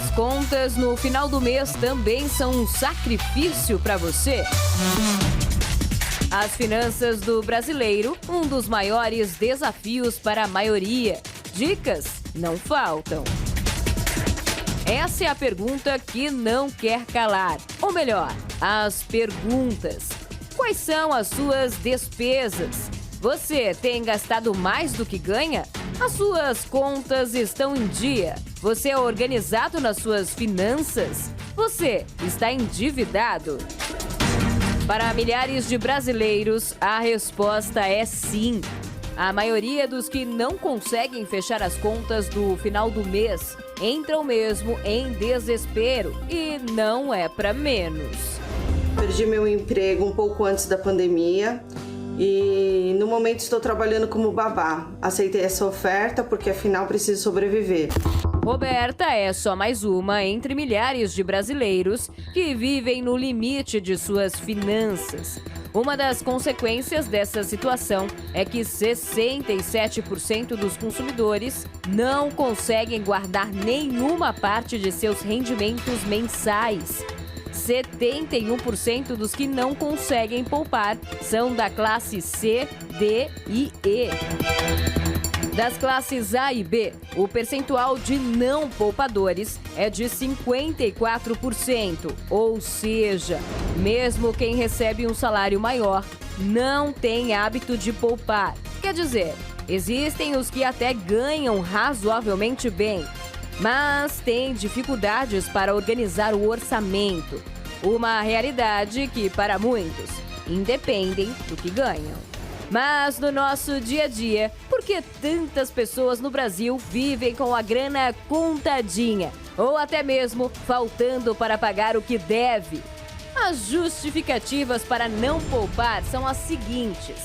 As contas no final do mês também são um sacrifício para você? As finanças do brasileiro, um dos maiores desafios para a maioria. Dicas não faltam. Essa é a pergunta que não quer calar. Ou melhor, as perguntas. Quais são as suas despesas? Você tem gastado mais do que ganha? As suas contas estão em dia? Você é organizado nas suas finanças? Você está endividado? Para milhares de brasileiros, a resposta é sim. A maioria dos que não conseguem fechar as contas do final do mês entram mesmo em desespero e não é para menos. Perdi meu emprego um pouco antes da pandemia e no momento estou trabalhando como babá. Aceitei essa oferta porque afinal preciso sobreviver. Roberta é só mais uma entre milhares de brasileiros que vivem no limite de suas finanças. Uma das consequências dessa situação é que 67% dos consumidores não conseguem guardar nenhuma parte de seus rendimentos mensais. 71% dos que não conseguem poupar são da classe C, D e E. Das classes A e B, o percentual de não poupadores é de 54%, ou seja, mesmo quem recebe um salário maior não tem hábito de poupar. Quer dizer, existem os que até ganham razoavelmente bem, mas têm dificuldades para organizar o orçamento. Uma realidade que, para muitos, independem do que ganham. Mas no nosso dia a dia, por que tantas pessoas no Brasil vivem com a grana contadinha? Ou até mesmo faltando para pagar o que deve? As justificativas para não poupar são as seguintes.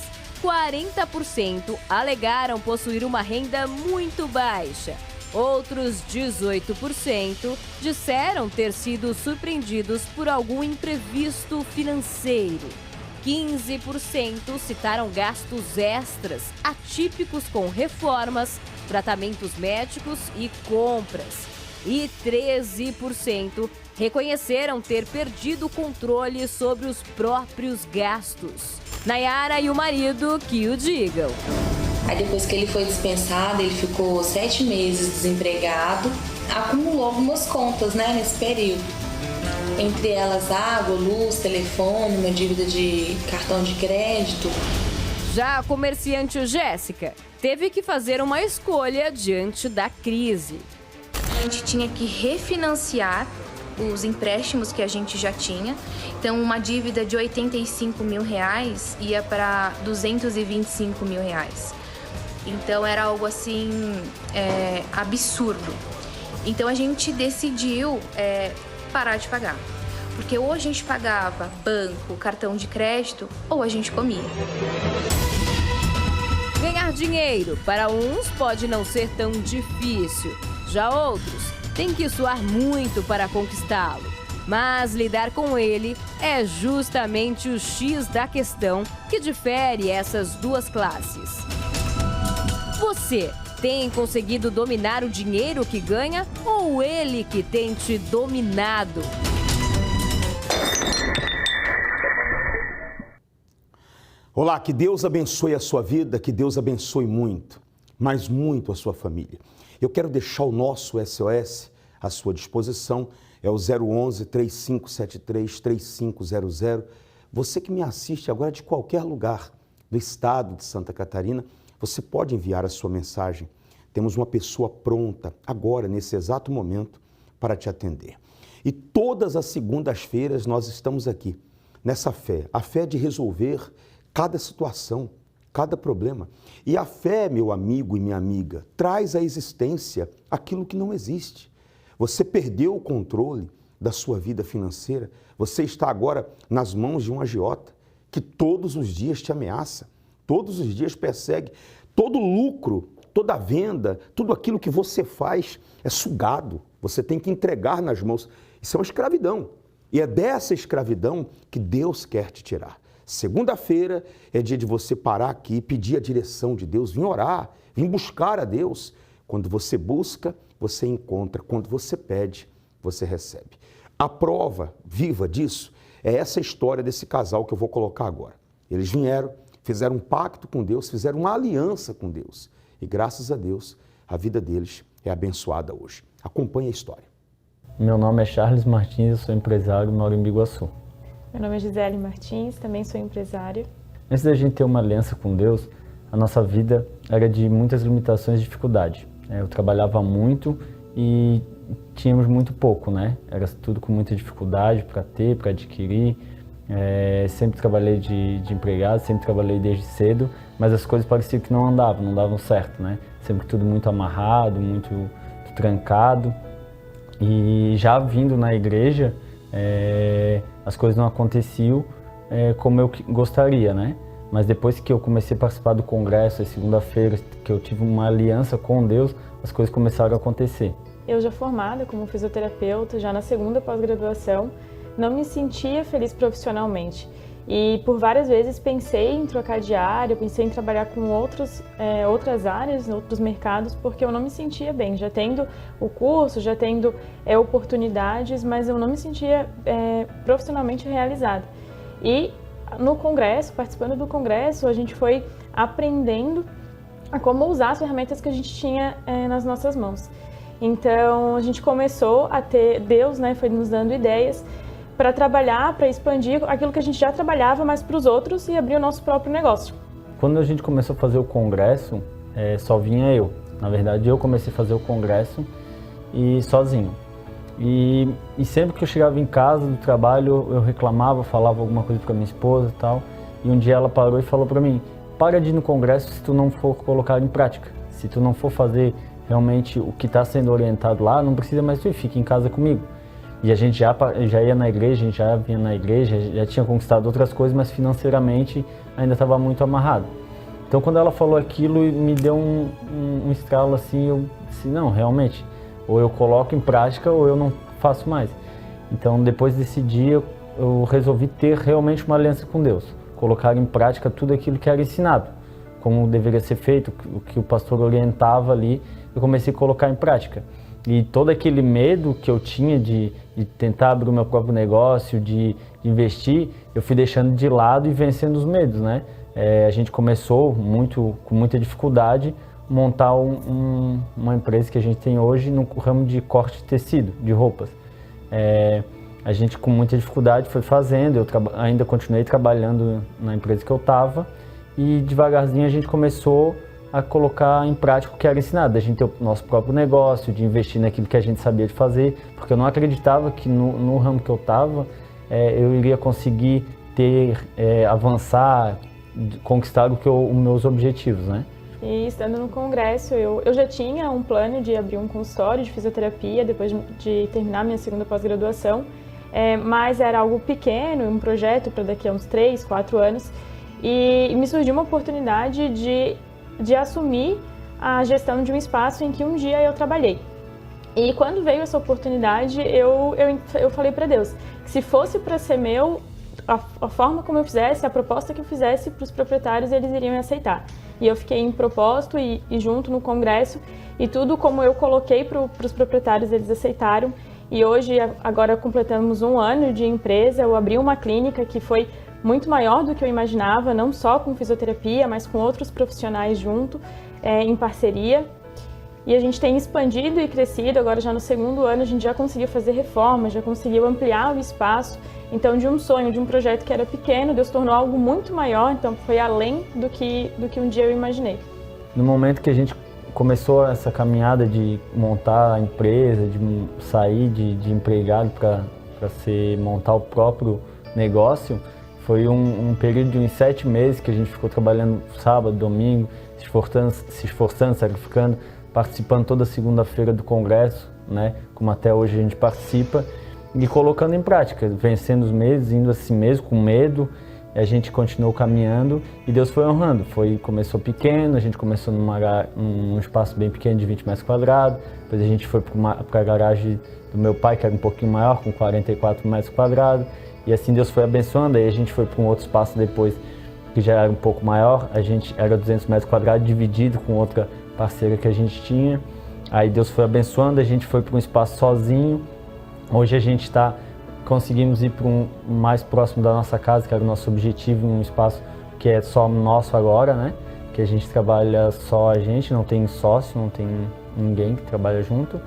40% alegaram possuir uma renda muito baixa. Outros 18% disseram ter sido surpreendidos por algum imprevisto financeiro. 15% citaram gastos extras, atípicos com reformas, tratamentos médicos e compras. E 13% reconheceram ter perdido o controle sobre os próprios gastos. Nayara e o marido que o digam. Aí depois que ele foi dispensado, ele ficou 7 meses desempregado, acumulou algumas contas, nesse período. Entre elas água, luz, telefone, uma dívida de cartão de crédito. Já a comerciante Jéssica teve que fazer uma escolha diante da crise. A gente tinha que refinanciar os empréstimos que a gente já tinha. Então, uma dívida de R$85 mil ia para R$225 mil. Então, era algo assim, absurdo. Então, a gente decidiu parar de pagar. Porque ou a gente pagava banco, cartão de crédito, ou a gente comia. Ganhar dinheiro para uns pode não ser tão difícil. Já outros têm que suar muito para conquistá-lo. Mas lidar com ele é justamente o X da questão que difere essas duas classes. Você tem conseguido dominar o dinheiro que ganha ou ele que tem te dominado? Olá, que Deus abençoe a sua vida, que Deus abençoe muito, mas muito a sua família. Eu quero deixar o nosso SOS à sua disposição, é o 011-3573-3500. Você que me assiste agora de qualquer lugar do estado de Santa Catarina, você pode enviar a sua mensagem. Temos uma pessoa pronta agora, nesse exato momento, para te atender. E todas as segundas-feiras nós estamos aqui, nessa fé, a fé de resolver cada situação, cada problema. E a fé, meu amigo e minha amiga, traz à existência aquilo que não existe. Você perdeu o controle da sua vida financeira, você está agora nas mãos de um agiota que todos os dias te ameaça, todos os dias persegue, todo lucro, toda venda, tudo aquilo que você faz é sugado, você tem que entregar nas mãos. Isso é uma escravidão. E é dessa escravidão que Deus quer te tirar. Segunda-feira é dia de você parar aqui, pedir a direção de Deus, vir orar, vir buscar a Deus. Quando você busca, você encontra. Quando você pede, você recebe. A prova viva disso é essa história desse casal que eu vou colocar agora. Eles vieram, fizeram um pacto com Deus, fizeram uma aliança com Deus. E graças a Deus, a vida deles é abençoada hoje. Acompanhe a história. Meu nome é Charles Martins, eu sou empresário e moro em Biguaçu. Meu nome é Gisele Martins, também sou empresária. Antes da gente ter uma aliança com Deus, a nossa vida era de muitas limitações e dificuldade. Eu trabalhava muito e tínhamos muito pouco, né? Era tudo com muita dificuldade para ter, para adquirir. Sempre trabalhei de empregado, sempre trabalhei desde cedo, mas as coisas pareciam que não davam certo, né? Sempre tudo muito amarrado, muito trancado. E já vindo na igreja, as coisas não aconteciam como eu gostaria, né? Mas depois que eu comecei a participar do congresso, segunda-feira, que eu tive uma aliança com Deus, as coisas começaram a acontecer. Eu já formada como fisioterapeuta, já na segunda pós-graduação, não me sentia feliz profissionalmente. E por várias vezes pensei em trocar de área, pensei em trabalhar com outras áreas, outros mercados, porque eu não me sentia bem. Já tendo o curso, já tendo oportunidades, mas eu não me sentia profissionalmente realizada. E no congresso, participando do congresso, a gente foi aprendendo a como usar as ferramentas que a gente tinha nas nossas mãos. Então a gente começou a ter, Deus, né, foi nos dando ideias para trabalhar, para expandir aquilo que a gente já trabalhava, mas para os outros e abrir o nosso próprio negócio. Quando a gente começou a fazer o congresso, só vinha eu. Na verdade, eu comecei a fazer o congresso e sozinho. E sempre que eu chegava em casa do trabalho, eu reclamava, falava alguma coisa para minha esposa e tal. E um dia ela parou e falou para mim: para de ir no congresso se tu não for colocar em prática. Se tu não for fazer realmente o que está sendo orientado lá, não precisa mais tu ir, fica em casa comigo. E a gente já ia na igreja, a gente já vinha na igreja, já tinha conquistado outras coisas, mas financeiramente ainda estava muito amarrado. Então quando ela falou aquilo, me deu um estralo assim, eu disse, não, realmente, ou eu coloco em prática ou eu não faço mais. Então depois desse dia eu resolvi ter realmente uma aliança com Deus, colocar em prática tudo aquilo que era ensinado, como deveria ser feito, o que o pastor orientava ali, eu comecei a colocar em prática. E todo aquele medo que eu tinha de tentar abrir o meu próprio negócio, de investir, eu fui deixando de lado e vencendo os medos, né? A gente começou com muita dificuldade montar uma empresa que a gente tem hoje no ramo de corte de tecido, de roupas. A gente com muita dificuldade foi fazendo, eu ainda continuei trabalhando na empresa que eu estava e devagarzinho a gente começou a colocar em prática o que era ensinado, a gente ter o nosso próprio negócio, de investir naquilo que a gente sabia de fazer, porque eu não acreditava que no ramo que eu estava eu iria conseguir avançar, conquistar os meus objetivos, né? E estando no congresso, eu já tinha um plano de abrir um consultório de fisioterapia depois de terminar minha segunda pós-graduação, mas era algo pequeno, um projeto para daqui a uns 3, 4 anos, e me surgiu uma oportunidade de assumir a gestão de um espaço em que um dia eu trabalhei. E quando veio essa oportunidade, eu falei para Deus que se fosse para ser meu, a forma como eu fizesse, a proposta que eu fizesse para os proprietários, eles iriam me aceitar. E eu fiquei em propósito e junto no congresso, e tudo como eu coloquei para os proprietários, eles aceitaram. E hoje, agora completamos 1 ano de empresa, eu abri uma clínica que foi muito maior do que eu imaginava, não só com fisioterapia, mas com outros profissionais junto, em parceria. E a gente tem expandido e crescido, agora já no 2º ano a gente já conseguiu fazer reformas, já conseguiu ampliar o espaço. Então de um sonho, de um projeto que era pequeno, Deus tornou algo muito maior, então foi além do que um dia eu imaginei. No momento que a gente começou essa caminhada de montar a empresa, de sair de empregado para montar o próprio negócio, foi um período de uns 7 meses que a gente ficou trabalhando sábado, domingo, se esforçando, sacrificando, participando toda segunda-feira do congresso, né? Como até hoje a gente participa, e colocando em prática, vencendo os meses, indo assim mesmo, com medo, a gente continuou caminhando e Deus foi honrando. Começou pequeno, a gente começou num espaço bem pequeno de 20 metros quadrados, depois a gente foi para a garagem do meu pai, que era um pouquinho maior, com 44 metros quadrados, e assim Deus foi abençoando. Aí a gente foi para um outro espaço depois, que já era um pouco maior, a gente era 200 metros quadrados, dividido com outra parceira que a gente tinha. Aí Deus foi abençoando, a gente foi para um espaço sozinho, Hoje a gente conseguimos ir para um mais próximo da nossa casa, que era o nosso objetivo, um espaço que é só nosso agora, né? Que a gente trabalha só a gente, não tem sócio, não tem ninguém que trabalha junto.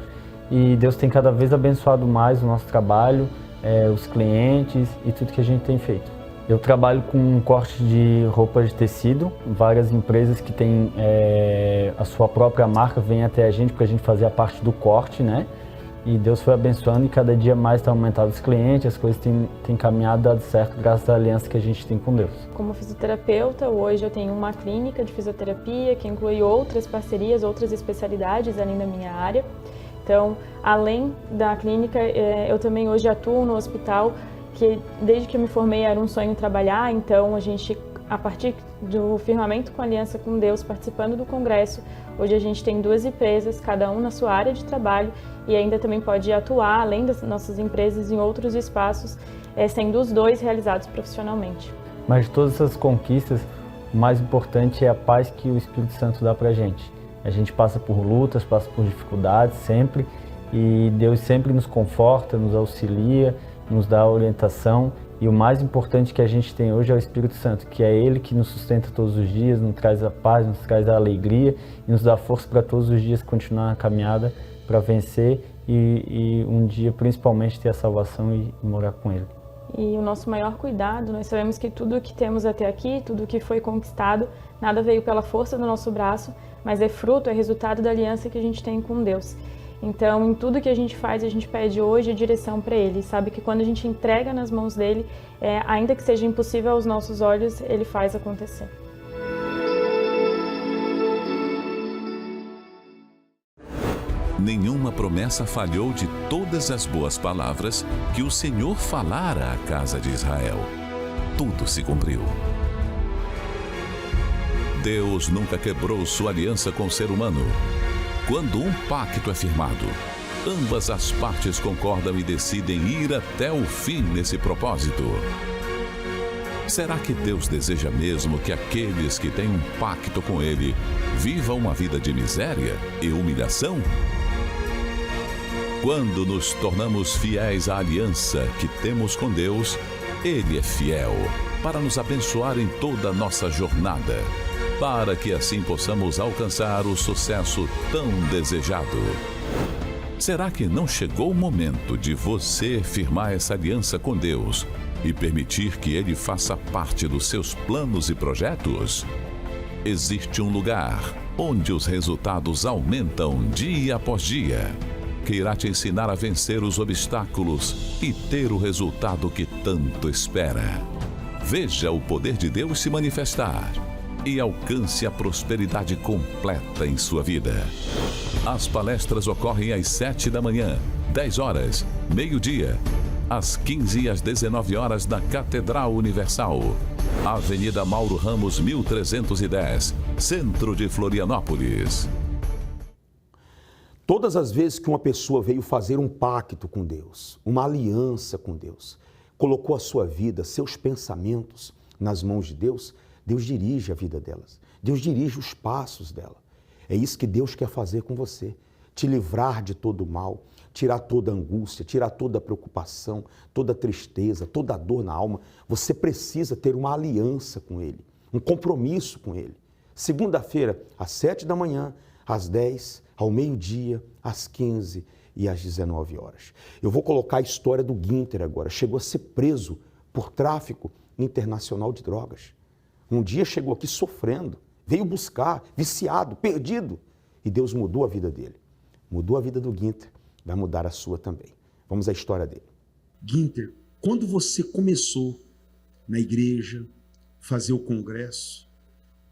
E Deus tem cada vez abençoado mais o nosso trabalho, os clientes e tudo que a gente tem feito. Eu trabalho com um corte de roupa de tecido, várias empresas que têm a sua própria marca vêm até a gente para a gente fazer a parte do corte, né? E Deus foi abençoando e cada dia mais está aumentando os clientes, as coisas têm caminhado, dado certo graças à aliança que a gente tem com Deus. Como fisioterapeuta, hoje eu tenho uma clínica de fisioterapia que inclui outras parcerias, outras especialidades além da minha área. Então, além da clínica, eu também hoje atuo no hospital, que desde que eu me formei era um sonho trabalhar, então a gente, a partir do firmamento com a aliança com Deus, participando do congresso, hoje a gente tem 2 empresas, cada um na sua área de trabalho, e ainda também pode atuar, além das nossas empresas, em outros espaços, sendo os 2 realizados profissionalmente. Mas de todas essas conquistas, o mais importante é a paz que o Espírito Santo dá pra gente. A gente passa por lutas, passa por dificuldades sempre, e Deus sempre nos conforta, nos auxilia, nos dá orientação, e o mais importante que a gente tem hoje é o Espírito Santo, que é Ele que nos sustenta todos os dias, nos traz a paz, nos traz a alegria e nos dá força para todos os dias continuar a caminhada para vencer e um dia principalmente ter a salvação e morar com Ele. E o nosso maior cuidado, nós sabemos que tudo que temos até aqui, tudo que foi conquistado, nada veio pela força do nosso braço, mas é fruto, é resultado da aliança que a gente tem com Deus. Então, em tudo que a gente faz, a gente pede hoje a direção para Ele. Sabe que quando a gente entrega nas mãos dEle, ainda que seja impossível aos nossos olhos, Ele faz acontecer. Nenhuma promessa falhou de todas as boas palavras que o Senhor falara à casa de Israel. Tudo se cumpriu. Deus nunca quebrou sua aliança com o ser humano. Quando um pacto é firmado, ambas as partes concordam e decidem ir até o fim nesse propósito. Será que Deus deseja mesmo que aqueles que têm um pacto com Ele vivam uma vida de miséria e humilhação? Quando nos tornamos fiéis à aliança que temos com Deus, Ele é fiel para nos abençoar em toda a nossa jornada, para que assim possamos alcançar o sucesso tão desejado. Será que não chegou o momento de você firmar essa aliança com Deus e permitir que Ele faça parte dos seus planos e projetos? Existe um lugar onde os resultados aumentam dia após dia, que irá te ensinar a vencer os obstáculos e ter o resultado que tanto espera. Veja o poder de Deus se manifestar e alcance a prosperidade completa em sua vida. As palestras ocorrem às 7 da manhã, 10 horas, meio-dia, às 15 e às 19 horas na Catedral Universal, Avenida Mauro Ramos, 1310, Centro de Florianópolis. Todas as vezes que uma pessoa veio fazer um pacto com Deus, uma aliança com Deus, colocou a sua vida, seus pensamentos nas mãos de Deus, Deus dirige a vida delas. Deus dirige os passos dela. É isso que Deus quer fazer com você. Te livrar de todo o mal, tirar toda a angústia, tirar toda a preocupação, toda a tristeza, toda a dor na alma. Você precisa ter uma aliança com Ele, um compromisso com Ele. Segunda-feira, às 7 da manhã, às 10, ao meio-dia, às 15 e às 19 horas. Eu vou colocar a história do Guinter agora. Chegou a ser preso por tráfico internacional de drogas. Um dia chegou aqui sofrendo, veio buscar, viciado, perdido. E Deus mudou a vida dele. Mudou a vida do Guinter, vai mudar a sua também. Vamos à história dele. Guinter, quando você começou na igreja, fazer o congresso,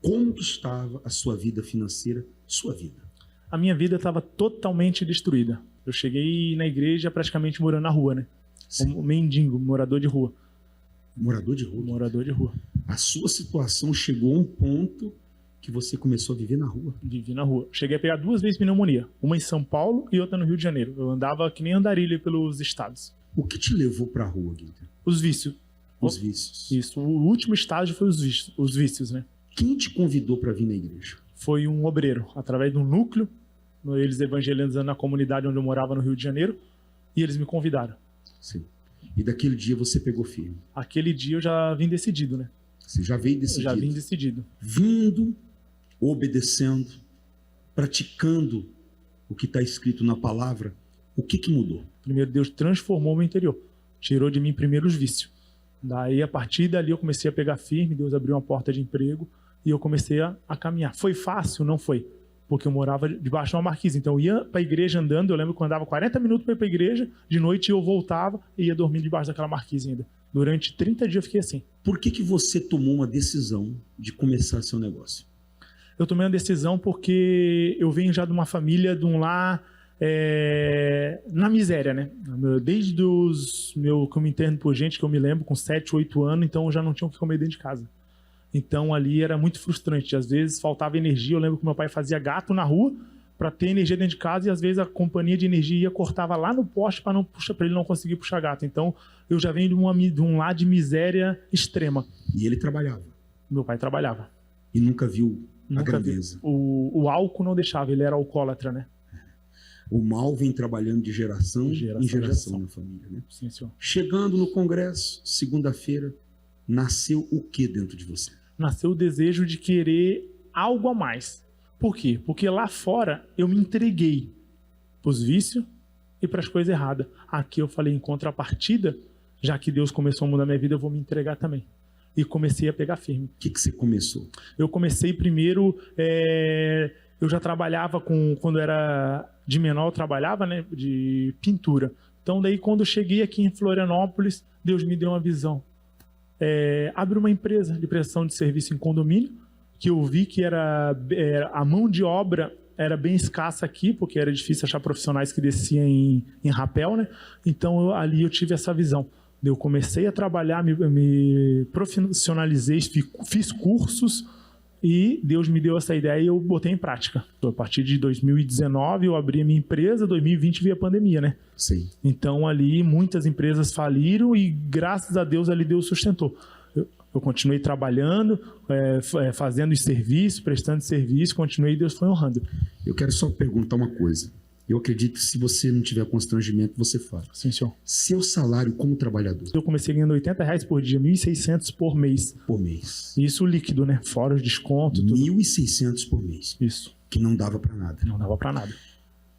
como que estava a sua vida financeira, sua vida? A minha vida estava totalmente destruída. Eu cheguei na igreja praticamente morando na rua, né? Como mendigo, morador de rua. Morador de rua? Morador de rua. A sua situação chegou a um ponto que você começou a viver na rua? Vivi na rua. Cheguei a pegar 2 vezes pneumonia. Uma em São Paulo e outra no Rio de Janeiro. Eu andava que nem andarilha pelos estados. O que te levou para a rua, Guinter? Os vícios. Os vícios. Isso. O último estágio foi os vícios, né? Quem te convidou para vir na igreja? Foi um obreiro, através de um núcleo, eles evangelizando na comunidade onde eu morava no Rio de Janeiro. e eles me convidaram. Sim. E daquele dia você pegou firme? Aquele dia eu já vim decidido, né? Você já veio decidido? Eu já vim decidido. Vindo, obedecendo, praticando o que está escrito na palavra, o que mudou? Primeiro, Deus transformou o meu interior. Tirou de mim primeiro os vícios. Daí, a partir dali, eu comecei a pegar firme, Deus abriu uma porta de emprego e eu comecei a caminhar. Foi fácil? Não foi. Porque eu morava debaixo de uma marquise. Então eu ia para a igreja andando, eu lembro que eu andava 40 minutos para ir para a igreja, de noite eu voltava e ia dormir debaixo daquela marquise ainda. Durante 30 dias eu fiquei assim. Por que você tomou uma decisão de começar seu negócio? Eu tomei uma decisão porque eu venho já de uma família, de um lar na miséria, né? Desde que eu me entendo por gente, que eu me lembro, com 7, 8 anos, então eu já não tinha o que comer dentro de casa. Então ali era muito frustrante. Às vezes faltava energia. Eu lembro que meu pai fazia gato na rua para ter energia dentro de casa e às vezes a companhia de energia cortava lá no poste para ele não conseguir puxar gato. Então eu já venho de um lar de miséria extrema. E ele trabalhava? Meu pai trabalhava. E nunca viu a grandeza? O álcool não deixava, ele era alcoólatra, né? O mal vem trabalhando de geração em geração na família, né? Sim, senhor. Chegando no congresso, segunda-feira, nasceu o que dentro de você? Nasceu o desejo de querer algo a mais. Por quê? Porque lá fora eu me entreguei para os vícios e para as coisas erradas. Aqui eu falei, em contrapartida, já que Deus começou a mudar minha vida, eu vou me entregar também. E comecei a pegar firme. O que você começou? Eu comecei primeiro, eu já trabalhava quando era de menor, eu trabalhava, né, de pintura. Então daí quando eu cheguei aqui em Florianópolis, Deus me deu uma visão. Abre uma empresa de prestação de serviço em condomínio, que eu vi que a mão de obra era bem escassa aqui, porque era difícil achar profissionais que desciam em rapel, né? Então ali eu tive essa visão. Eu comecei a trabalhar, me profissionalizei, fiz cursos e Deus me deu essa ideia e eu botei em prática. A partir de 2019 eu abri a minha empresa, 2020 veio a pandemia, né? Sim. Então ali muitas empresas faliram e graças a Deus ali Deus sustentou. Eu continuei trabalhando, fazendo serviço, prestando serviço, continuei e Deus foi honrando. Eu quero só perguntar uma coisa. Eu acredito que se você não tiver constrangimento, você fala. Sim, senhor. Seu salário como trabalhador? Eu comecei ganhando R$80 por dia, 1.600 por mês. Por mês. Isso líquido, né? Fora os descontos. 1.600 por mês. Isso. Que não dava para nada. Não dava para nada.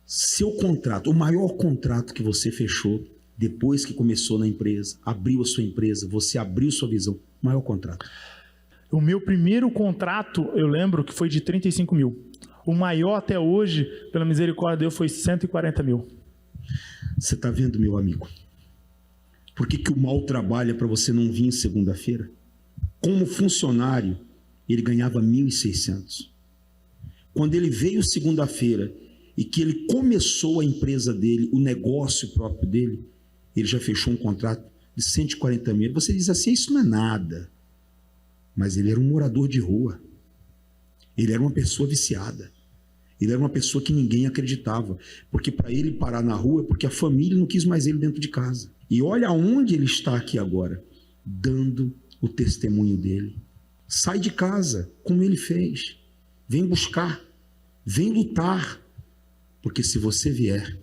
Seu contrato, o maior contrato que você fechou depois que começou na empresa, abriu a sua empresa, você abriu sua visão, maior contrato? O meu primeiro contrato, eu lembro que foi de 35 mil. O maior até hoje, pela misericórdia de Deus, foi 140 mil. Você está vendo, meu amigo? Por que o mal trabalha para você não vir segunda-feira? Como funcionário, ele ganhava 1.600. Quando ele veio segunda-feira e que ele começou a empresa dele, o negócio próprio dele, ele já fechou um contrato de 140 mil. Você diz assim, isso não é nada. Mas ele era um morador de rua. Ele era uma pessoa viciada. Ele era uma pessoa que ninguém acreditava. Porque para ele parar na rua é porque a família não quis mais ele dentro de casa. E olha onde ele está aqui agora, dando o testemunho dele. Sai de casa, como ele fez. Vem buscar, vem lutar. Porque se você vier,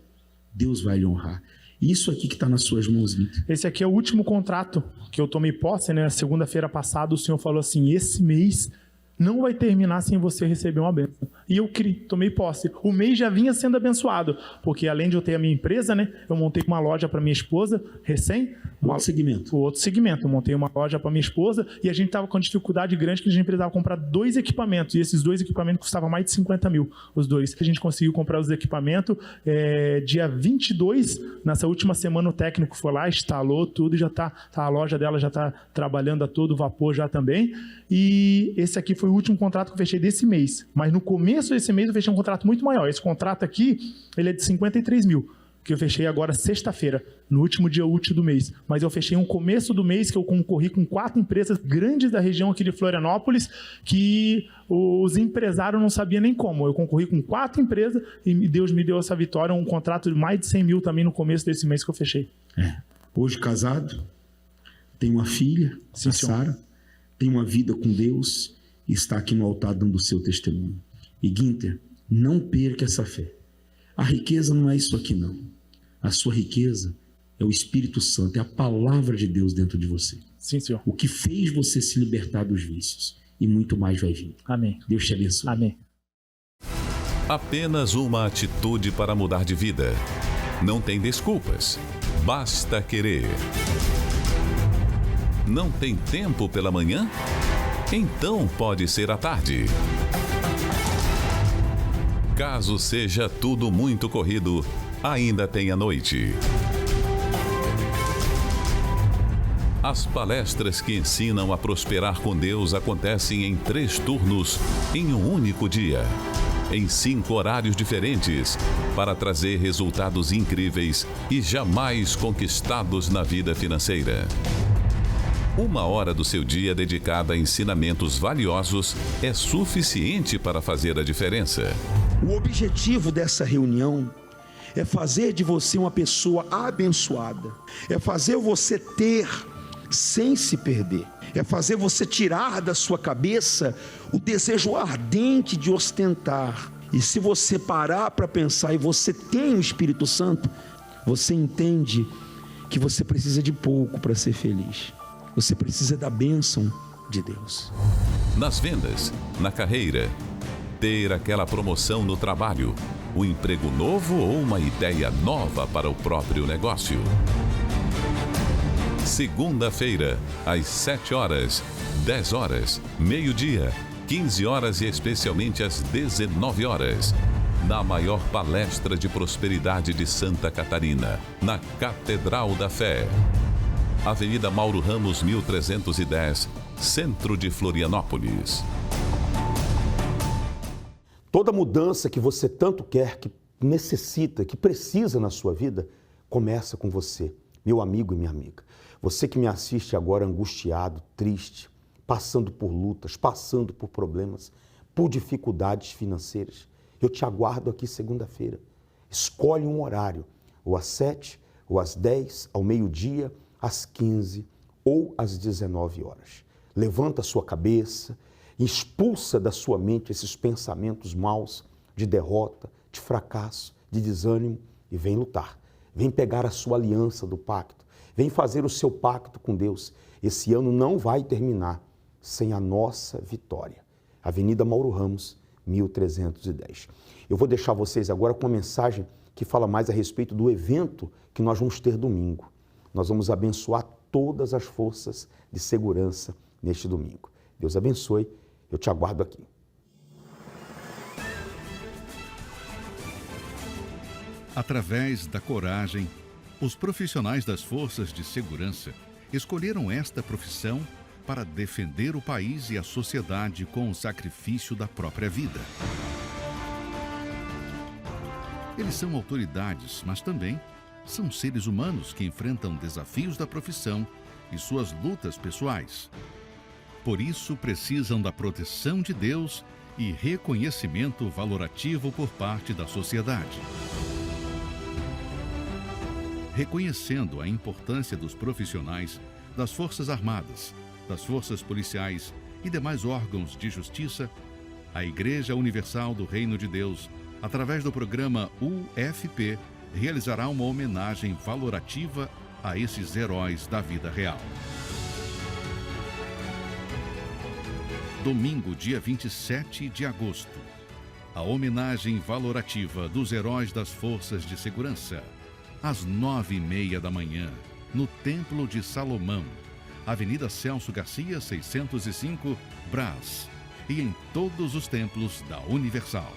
Deus vai lhe honrar. Isso aqui que está nas suas mãos, Vitor. Esse aqui é o último contrato que eu tomei posse, né? Segunda-feira passada o Senhor falou assim, esse mês não vai terminar sem você receber uma bênção. E eu tomei posse. O mês já vinha sendo abençoado, porque além de eu ter a minha empresa, né, eu montei uma loja para minha esposa, Outro segmento. O outro segmento. Eu montei uma loja para minha esposa e a gente estava com dificuldade grande que a gente precisava comprar 2 equipamentos. E esses 2 equipamentos custavam mais de 50 mil, os 2. A gente conseguiu comprar os equipamentos dia 22, nessa última semana o técnico foi lá, instalou tudo e já a loja dela já está trabalhando a todo vapor já também. E esse aqui foi o último contrato que eu fechei desse mês. Mas no começo desse mês eu fechei um contrato muito maior. Esse contrato aqui, ele é de 53 mil. Que eu fechei agora sexta-feira, no último dia útil do mês. Mas eu fechei um começo do mês que eu concorri com 4 empresas grandes da região aqui de Florianópolis, que os empresários não sabiam nem como. Eu concorri com 4 empresas e Deus me deu essa vitória, um contrato de mais de 100 mil também no começo desse mês que eu fechei. Hoje casado, tem uma filha, a Sara, tem uma vida com Deus e está aqui no altar dando o seu testemunho. E Guinter, não perca essa fé. A riqueza não é isso aqui não. A sua riqueza é o Espírito Santo, é a palavra de Deus dentro de você. Sim, Senhor. O que fez você se libertar dos vícios. E muito mais vai vir. Amém. Deus te abençoe. Amém. Apenas uma atitude para mudar de vida. Não tem desculpas. Basta querer. Não tem tempo pela manhã? Então pode ser à tarde. Caso seja tudo muito corrido, ainda tem a noite. As palestras que ensinam a prosperar com Deus acontecem em 3 turnos, em um único dia, em 5 horários diferentes, para trazer resultados incríveis e jamais conquistados na vida financeira. 1 hora do seu dia dedicada a ensinamentos valiosos é suficiente para fazer a diferença. O objetivo dessa reunião é fazer de você uma pessoa abençoada, é fazer você ter sem se perder, é fazer você tirar da sua cabeça o desejo ardente de ostentar. E se você parar para pensar e você tem o Espírito Santo, você entende que você precisa de pouco para ser feliz. Você precisa da bênção de Deus. Nas vendas, na carreira, ter aquela promoção no trabalho, um emprego novo ou uma ideia nova para o próprio negócio. Segunda-feira, às 7 horas, 10 horas, meio-dia, 15 horas e especialmente às 19 horas, na maior palestra de prosperidade de Santa Catarina, na Catedral da Fé. Avenida Mauro Ramos, 1310, centro de Florianópolis. Toda mudança que você tanto quer, que necessita, que precisa na sua vida, começa com você, meu amigo e minha amiga. Você que me assiste agora angustiado, triste, passando por lutas, passando por problemas, por dificuldades financeiras, eu te aguardo aqui segunda-feira. Escolhe um horário, ou às 7, ou às 10, ao meio-dia, às 15 ou às 19 horas. Levanta a sua cabeça, expulsa da sua mente esses pensamentos maus de derrota, de fracasso, de desânimo e vem lutar. Vem pegar a sua aliança do pacto. Vem fazer o seu pacto com Deus. Esse ano não vai terminar sem a nossa vitória. Avenida Mauro Ramos, 1310. Eu vou deixar vocês agora com uma mensagem que fala mais a respeito do evento que nós vamos ter domingo. Nós vamos abençoar todas as forças de segurança neste domingo. Deus abençoe. Eu te aguardo aqui. Através da coragem, os profissionais das forças de segurança escolheram esta profissão para defender o país e a sociedade com o sacrifício da própria vida. Eles são autoridades, mas também são seres humanos que enfrentam desafios da profissão e suas lutas pessoais. Por isso, precisam da proteção de Deus e reconhecimento valorativo por parte da sociedade. Reconhecendo a importância dos profissionais das Forças Armadas, das Forças Policiais e demais órgãos de justiça, a Igreja Universal do Reino de Deus, através do programa UFP, realizará uma homenagem valorativa a esses heróis da vida real. Domingo, dia 27 de agosto, a homenagem valorativa dos heróis das Forças de Segurança, às 9h30 da manhã, no Templo de Salomão, Avenida Celso Garcia, 605, Brás, e em todos os templos da Universal.